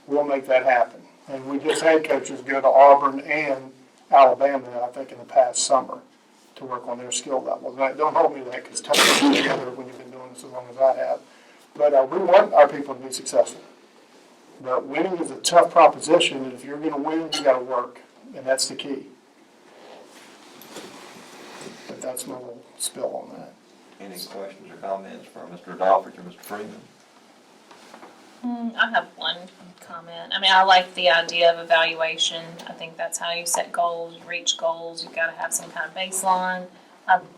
we'll make that happen. And we just had coaches go to Auburn and Alabama, I think, in the past summer to work on their skill levels. And don't hold me to that because it's tough to put together when you've been doing this as long as I have. But we want our people to be successful. But winning is a tough proposition, and if you're going to win, you got to work, and that's the key. But that's my little spill on that. Any questions or comments for Mr. Doffridge or Mr. Freeman? I have one comment. I mean, I like the idea of evaluation. I think that's how you set goals, you reach goals. You've got to have some kind of baseline.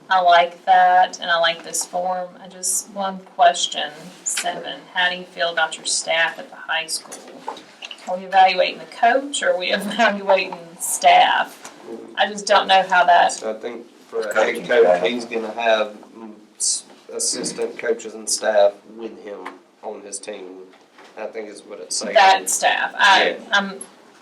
I like that, and I like this form. One question, 7. How do you feel about your staff at the high school? Are we evaluating the coach, or are we evaluating staff? I just don't know how that. So I think for a head coach, he's going to have assistant coaches and staff with him on his team. I think is what it's saying. That staff.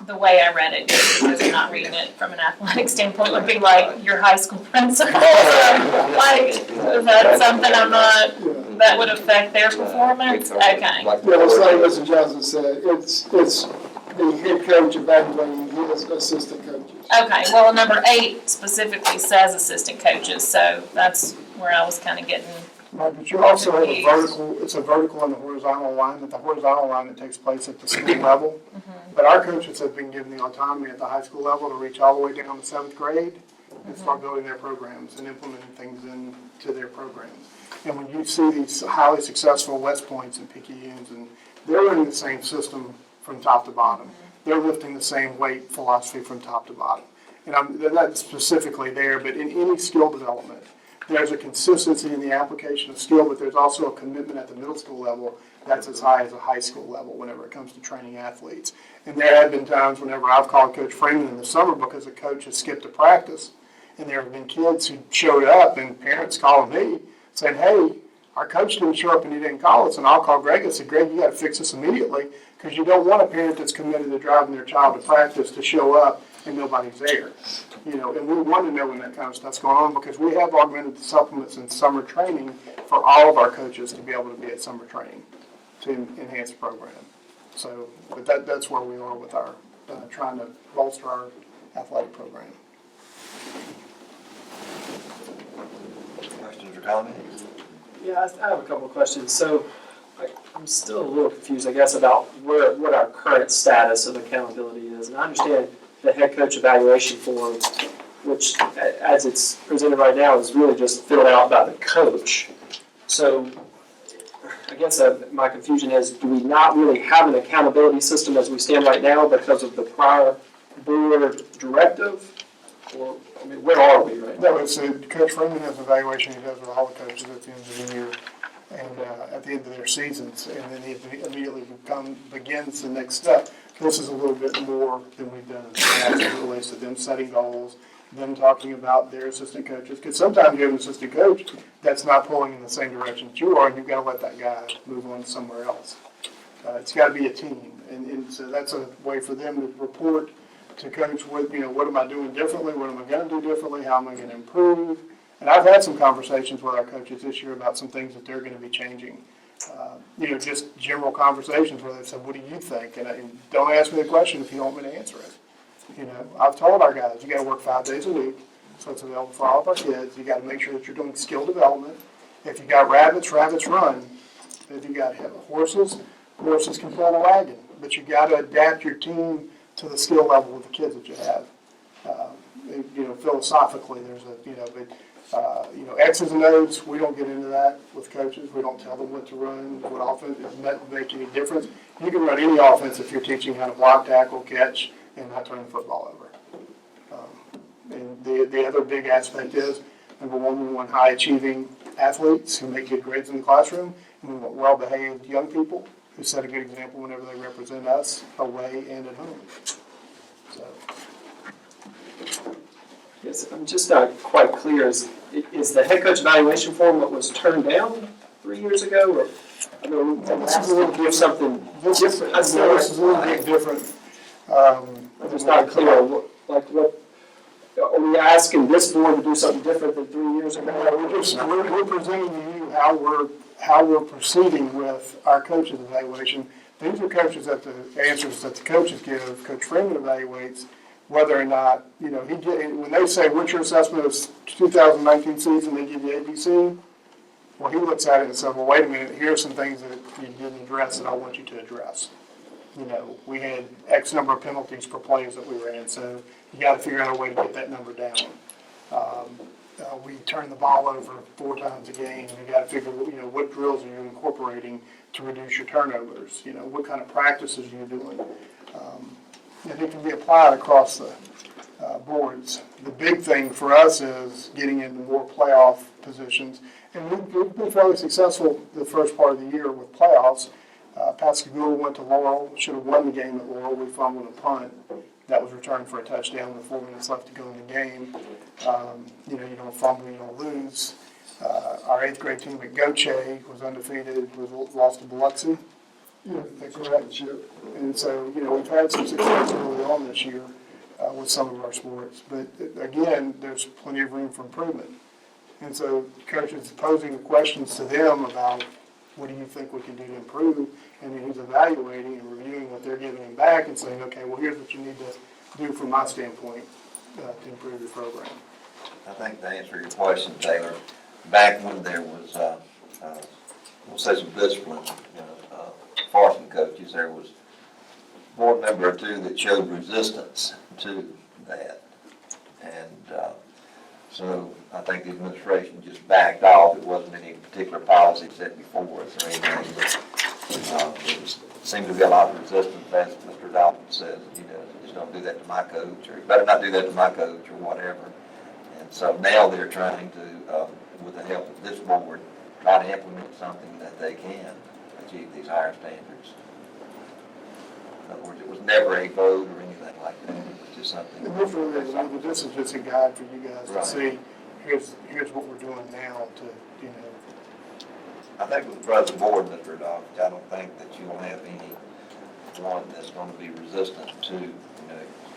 The way I read it, because I'm not reading it from an athletic standpoint, would be like your high school principal. Like, is that something that would affect their performance? Okay. Yeah, it's like Mr. Johnson said, it's the head coach evaluating his assistant coaches. Okay, well, number 8 specifically says assistant coaches, so that's where I was kind of getting. Right, but you also have a vertical and a horizontal line, but the horizontal line that takes place at the school level. But our coaches have been given the autonomy at the high school level to reach all the way down to 7th grade and start building their programs and implementing things into their programs. And when you see these highly successful West Points and Picayunes, and they're running the same system from top to bottom. They're lifting the same weight philosophy from top to bottom. And they're not specifically there, but in any skill development, there's a consistency in the application of skill, but there's also a commitment at the middle school level that's as high as a high school level whenever it comes to training athletes. And there have been times whenever I've called Coach Freeman in the summer because a coach has skipped a practice, and there have been kids who showed up and parents calling me saying, hey, our coach didn't show up and he didn't call us, and I'll call Greg and say, Greg, you got to fix this immediately because you don't want a parent that's committed to driving their child to practice to show up and nobody's there. You know, and we want to know when that kind of stuff's going on because we have augmented the supplements in summer training for all of our coaches to be able to be at summer training to enhance the program. So, but that's where we are with our trying to bolster our athletic program. Mr. Tommy? Yeah, I have a couple of questions. So I'm still a little confused, I guess, about what our current status of accountability is. And I understand the head coach evaluation form, which, as it's presented right now, is really just filled out by the coach. So I guess my confusion is, do we not really have an accountability system as we stand right now because of the prior board directive? Or, I mean, where are we right now? No, it's Coach Freeman has an evaluation he does with all the coaches at the end of the year and at the end of their seasons, and then he immediately begins the next step. This is a little bit more than we've done in the past as it relates to them setting goals, them talking about their assistant coaches, because sometimes you have an assistant coach that's not pulling in the same direction that you are, and you've got to let that guy move on somewhere else. It's got to be a team, and so that's a way for them to report to coach what am I doing differently, what am I going to do differently, how am I going to improve. And I've had some conversations with our coaches this year about some things that they're going to be changing. Just general conversations where they said, what do you think? And don't ask me the question if you don't want me to answer it. I've told our guys, you got to work 5 days a week, so it's available for all of our kids. You got to make sure that you're doing skill development. If you got rabbits, rabbits run. If you got horses, horses can pull a wagon. But you got to adapt your team to the skill level of the kids that you have. Philosophically, there's X's and O's, we don't get into that with coaches. We don't tell them what to run, what offense. It doesn't make any difference. You can run any offense if you're teaching how to block, tackle, catch, and not turn the football over. And the other big aspect is, number one, we want high-achieving athletes who make good grades in the classroom, and we want well-behaved young people who set a good example whenever they represent us away and at home. So. Yes, I'm just not quite clear. Is the head coach evaluation form what was turned down 3 years ago? Or, I mean, This is a little give something different. This is a little bit different. I'm just not clear. What are we asking this board to do something different than 3 years ago? We're presenting to you how we're proceeding with our coaches evaluation. These are coaches that the answers that the coaches give. Coach Freeman evaluates whether or not, when they say, what's your assessment of 2019 season, they give you ABC. Well, he looks at it and says, well, wait a minute, here are some things that you didn't address that I want you to address. We had X number of penalties per plays that we ran, so you got to figure out a way to get that number down. We turn the ball over 4 times a game, and you got to figure, what drills are you incorporating to reduce your turnovers? What kind of practices are you doing? And it can be applied across the boards. The big thing for us is getting into more playoff positions. And we've been fairly successful the first part of the year with playoffs. Pascagoula went to Laurel, should have won the game at Laurel. We fumbled a punt. That was returned for a touchdown with 4 minutes left to go in the game. You don't fumble, you don't lose. Our 8th grade team at Gautier was undefeated, lost to Biloxi. Yeah, that's correct. And so, we've had some success early on this year with some of our sports. But again, there's plenty of room for improvement. And so coaches posing questions to them about what do you think we can do to improve, and then he's evaluating and reviewing what they're giving him back and saying, okay, well, here's what you need to do from my standpoint to improve your program. I think to answer your question, Taylor, back when there was, we'll say some discipline, varsity coaches, there was a board member or two that showed resistance to that. And so I think the administration just backed off. It wasn't any particular policy set before us or anything, but there seemed to be a lot of resistance, as Mr. Dalton says, just don't do that to my coach, or you better not do that to my coach, or whatever. And so now they're trying to, with the help of this board, try to implement something that they can achieve these higher standards. In other words, it was never a vote or anything like that. It was just something. And this is just a guide for you guys to Right. see. Here's what we're doing now to, I think with the present board, Mr. Dodge, I don't think that you'll have anyone that's going to be resistant to,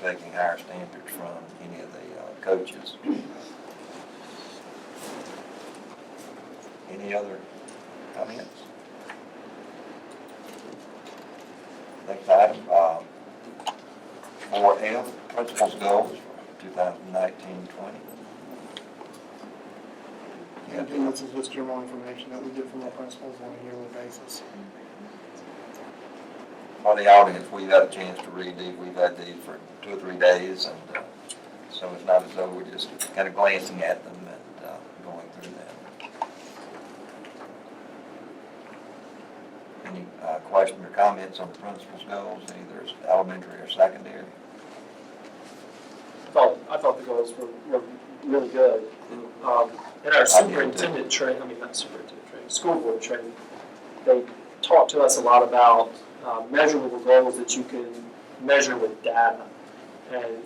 taking higher standards from any of the coaches. Any other comments? Next item, 4F, principal's goals for 2019-20. Again, this is just general information that we get from our principals on a yearly basis. For the audience, we've had a chance to read these, we've had these for 2 or 3 days, and so it's not as though we're just kind of glancing at them and going through them. Any question or comments on the principal's goals, either elementary or secondary? I thought the goals were really good. In our superintendent training, not superintendent training, school board training, they talked to us a lot about measurable goals that you can measure with data. And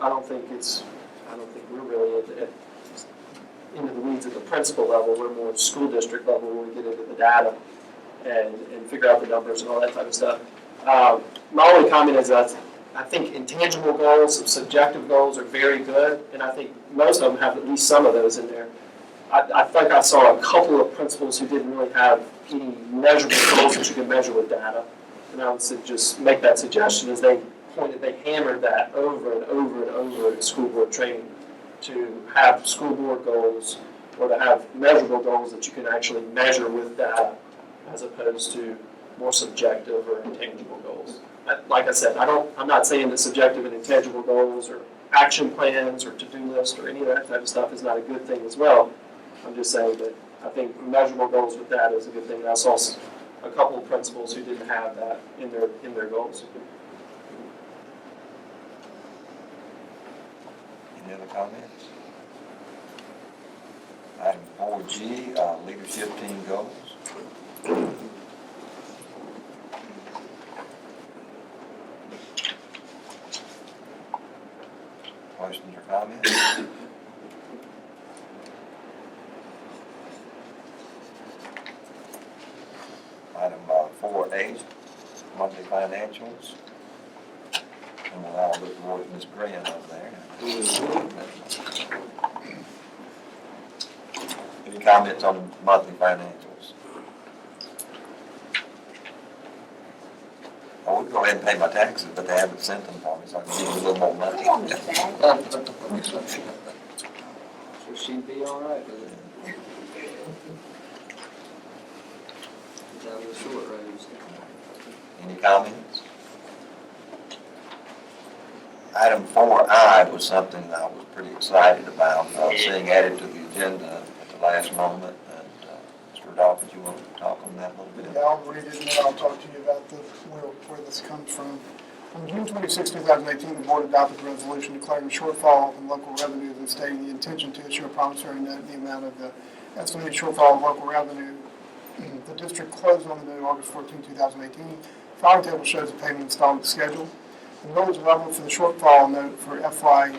I don't think we're really into the weeds at the principal level. We're more school district level when we get into the data and figure out the numbers and all that type of stuff. My only comment is that I think intangible goals and subjective goals are very good, and I think most of them have at least some of those in there. I think I saw a couple of principals who didn't really have any measurable goals that you can measure with data, and I would just make that suggestion as they hammered that over and over and over at school board training to have school board goals or to have measurable goals that you can actually measure with data as opposed to more subjective or intangible goals. Like I said, I'm not saying that subjective and intangible goals or action plans or to-do list or any of that type of stuff is not a good thing as well. I'm just saying that I think measurable goals with that is a good thing. I saw a couple of principals who didn't have that in their goals. Any other comments? Item 4G, leadership team goals. Questions or comments? Item 4H, monthly financials. And we'll all look towards Ms. Graham over there. Any comments on monthly financials? I would go ahead and pay my taxes, but they haven't sent them for me, so I can give you a little more money. So she'd be all right with it. Down the short roads. Any comments? Item 4I was something that I was pretty excited about, seeing added to the agenda at the last moment. And Mr. Dawkins, you want to talk on that a little bit? Yeah, I'll read it and then I'll talk to you about where this comes from. On June 26, 2018, the board adopted a resolution declaring a shortfall in local revenues and stating the intention to issue a promissory note in the amount of the estimated shortfall in local revenue. The district closed on the note August 14, 2018. Filing table shows the payment installment schedule. The millage level for the shortfall note for FY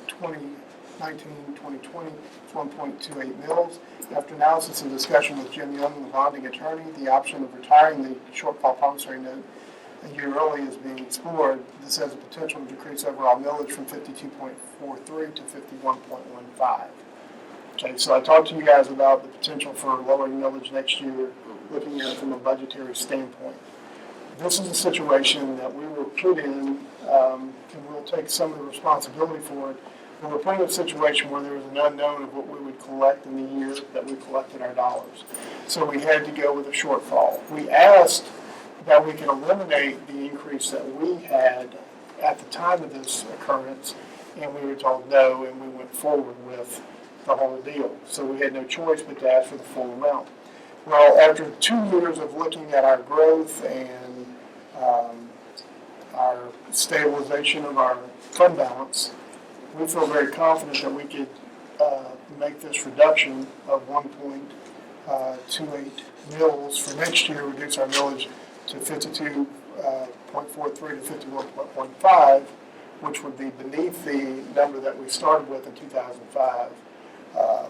2019-2020 is 1.28 mils. After analysis and discussion with Jim Young, the bonding attorney, the option of retiring the shortfall promissory note a year early is being explored. This has the potential to decrease overall millage from 52.43 to 51.15. Okay, so I talked to you guys about the potential for lowering millage next year, looking at it from a budgetary standpoint. This is a situation that we were put in, and we'll take some of the responsibility for it. But we're put in a situation where there was an unknown of what we would collect in the year that we collected our dollars. So we had to go with a shortfall. We asked that we can eliminate the increase that we had at the time of this occurrence, and we were told no, and we went forward with the whole deal. So we had no choice but to ask for the full amount. Well, after 2 years of looking at our growth and our stabilization of our fund balance, we feel very confident that we could make this reduction of 1.28 mils for next year, reduce our millage to 52.43 to 51.15, which would be beneath the number that we started with in 2005.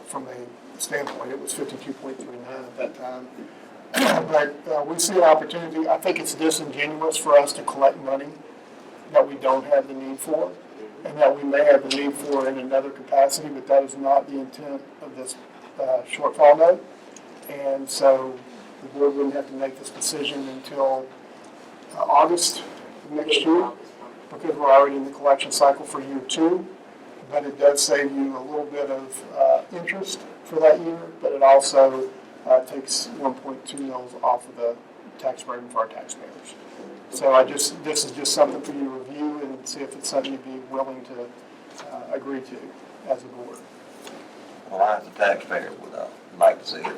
From a standpoint, it was 52.39 at that time. But we see an opportunity. I think it's disingenuous for us to collect money that we don't have the need for, and that we may have the need for in another capacity, but that is not the intent of this shortfall note. And so the board wouldn't have to make this decision until August of next year, because we're already in the collection cycle for year 2. But it does save you a little bit of interest for that year, but it also takes 1.2 mils off of the tax burden for our taxpayers. So this is just something for you to review and see if it's something you'd be willing to agree to as a board. Well, I, as a taxpayer, would like to see it.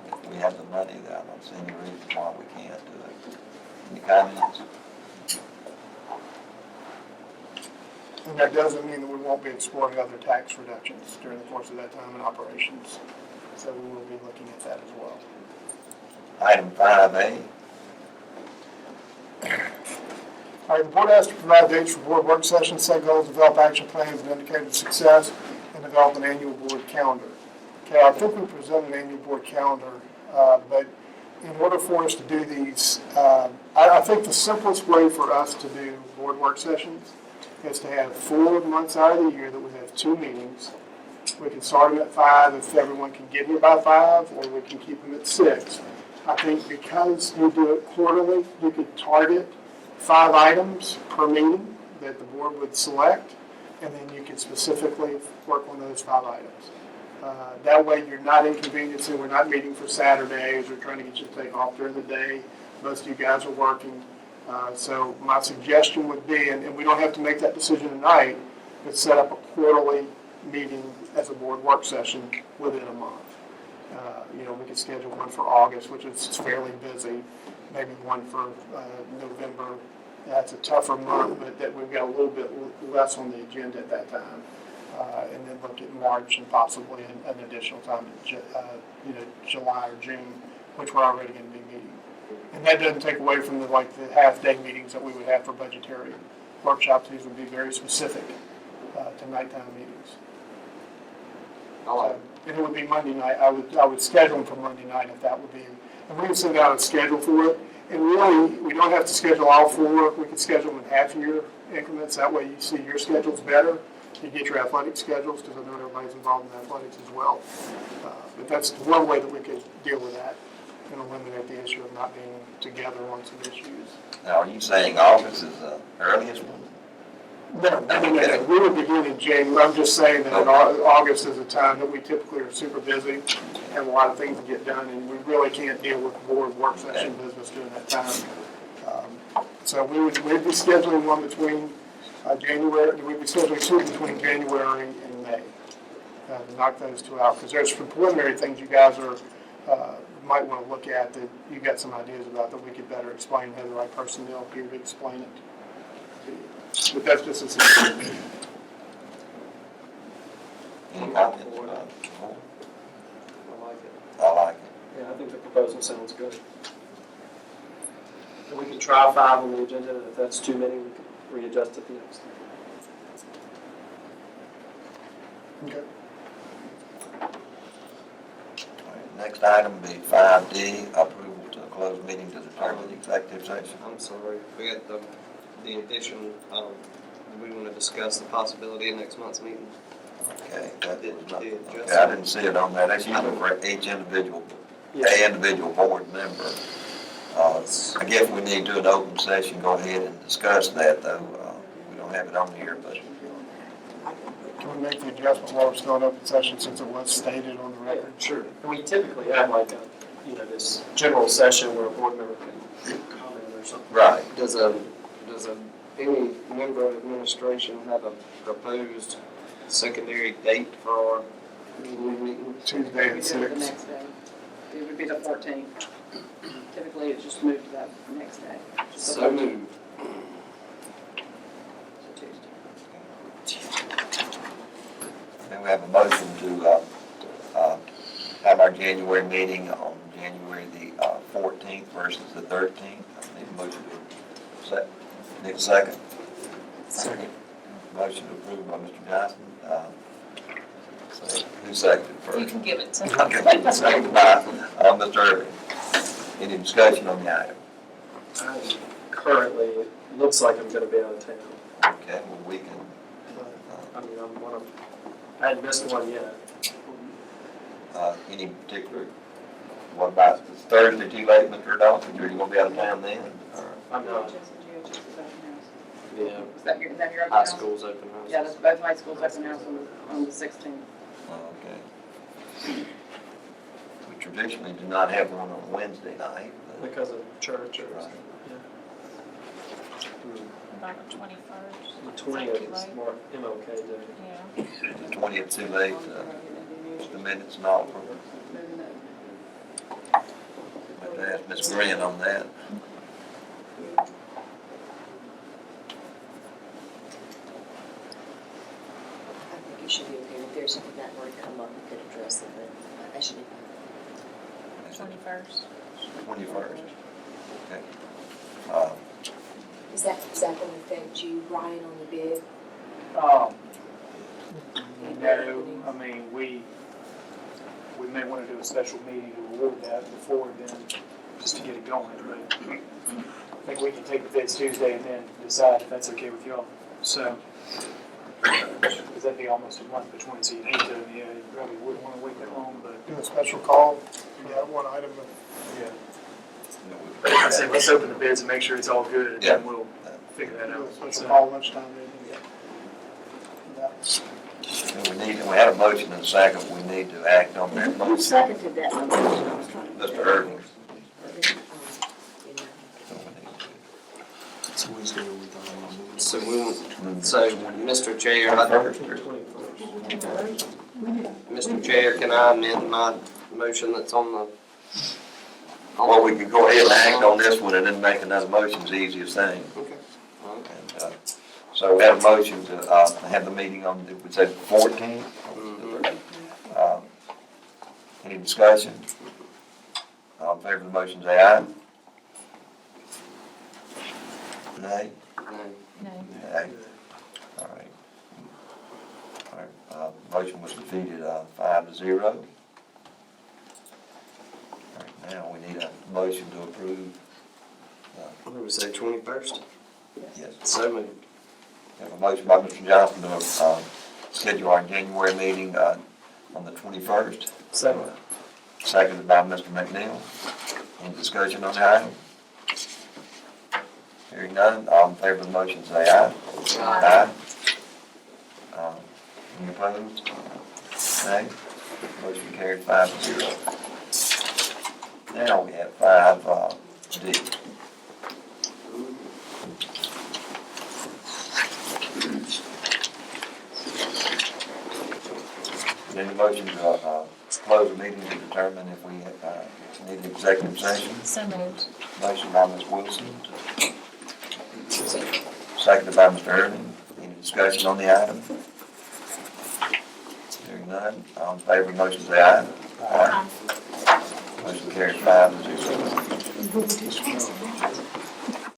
If we have the money, then I don't see any reason why we can't do it. Any comments? And that doesn't mean that we won't be exploring other tax reductions during the course of that time in operations. So we will be looking at that as well. Item 5A. All right, the board has to provide dates for board work sessions, set goals, develop action plans, and indicators of success, and develop an annual board calendar. Okay, I think we present an annual board calendar, but in order for us to do these, I think the simplest way for us to do board work sessions is to have 4 months out of the year that we have 2 meetings. We can start them at 5 if everyone can get here by 5, or we can keep them at 6. I think because you do it quarterly, you could target 5 items per meeting that the board would select, and then you can specifically work on those 5 items. That way you're not inconveniencing, we're not meeting for Saturdays, we're trying to get you to take off during the day. Most of you guys are working. So my suggestion would be, and we don't have to make that decision tonight, but set up a quarterly meeting as a board work session within a month. We could schedule one for August, which is fairly busy, maybe one for November. That's a tougher month, but that we've got a little bit less on the agenda at that time. And then look at March and possibly an additional time in July or June, which we're already going to be meeting. And that doesn't take away from the half-day meetings that we would have for budgetary workshops. These would be very specific to nighttime meetings. And it would be Monday night. I would schedule them for Monday night if that would be. And we can send out a schedule for it. And really, we don't have to schedule all 4. We can schedule them in half-year increments. That way you see your schedules better. You get your athletic schedules, because I know everybody's involved in athletics as well. But that's one way that we could deal with that and eliminate the issue of not being together on some issues. Now, are you saying August is the earliest one? No. We would begin in January. I'm just saying that August is a time that we typically are super busy, have a lot of things to get done, and we really can't deal with board work session business during that time. So we'd be scheduling one between January, we'd be scheduling 2 between January and May to knock those 2 out, because there's some preliminary things you guys might want to look at that you got some ideas about that we could better explain, have the right personnel here to explain it to you. But that's just a suggestion. Any comments? I like it. I like it. Yeah, I think the proposal sounds good. And we can try 5 on the agenda, and if that's too many, we can readjust at the next. Okay. All right, next item be 5D, approval to close meeting to determine the executive session. I'm sorry, we got the addition, we want to discuss the possibility of next month's meeting. Okay, that was not, Did okay, I didn't see it on that. That's usually for each individual board member. I guess we need to do an open session, go ahead and discuss that, though. We don't have it on here, but. Can we make the adjustment while we're still in open session since it was stated on the record? Sure. And we typically have this general session where a board member can comment or something. Right. Does any member of administration have a proposed secondary date for our meeting? Tuesday at The 6. next day. It would be the 14th. Typically, it's just moved to that next day. So moved. So Tuesday. Then we have a motion to have our January meeting on January the 14th versus the 13th. I need a motion to set. Need a second? Second. Motion to approve by Mr. Johnson. Who seconded first? You can give it to me. Okay, second by Mr. Irving. Any discussion on the item? Currently, it looks like I'm going to be out of town. Okay, well, we can, I hadn't missed one yet. any particular, what about, is Thursday too late, Mr. Dawson? Are you going to be out of town then? Or? I'm not. GHS is open house. Yeah. Is that your open High house? school's open house. Yeah, that's both high schools open house on the 16th. Okay. We traditionally do not have one on Wednesday night. but- Because of church or Right. something. About the 21st. The 20th is more MLK Day. Yeah. The 20th too late, the minutes not approved. Have to ask Ms. Green on that. I think it should be okay. If there's something that were to come up, we could address it, but that should be fine. 21st. 21st. Okay. Is that going to affect you, Brian, on the bid? No, I mean, we may want to do a special meeting to award that before then, just to get it going, but I think we can take the bids Tuesday and then decide if that's okay with y'all. So, because that'd be almost a month between, so you hate to, yeah, you probably wouldn't want to wait that long, but. Do a special call, you got one item. Yeah. I say, let's open the bids and make sure it's all good, and then Yeah. we'll figure that Do a out. special So- call lunchtime, maybe. We had a motion and a second, we need to act on that Who motion. seconded that motion? I was trying to- Mr. Irving. So Wednesday, we thought about moving. So Mr. Chair, Mr. Chair, can I amend my motion that's on the? Well, we can go ahead and act on this one and then make another motion, it's the easiest thing. Okay. And, so we had a motion to, have the meeting on, we said 14th. Any discussion? All in favor of the motion, say aye. Nay? No. Nay. All right. All right, motion was defeated, 5-0. All right, now we need a motion to approve, What did we say, 21st? yes. So moved. We have a motion by Mr. Johnson to schedule our January meeting on the 21st. Second. Seconded by Mr. McNeil. Any discussion on the item? Hearing none, all in favor of the motion say aye. Aye. Any opposed? Nay. Motion carried 5-0. Now we have 5D. Any motion to close the meeting to determine if we need an executive session? So moved. Motion by Ms. Wilson, seconded by Mr. Irving. Any discussion on the item? Hearing none, all in favor of the motion say aye. Aye. Motion carries 5-0.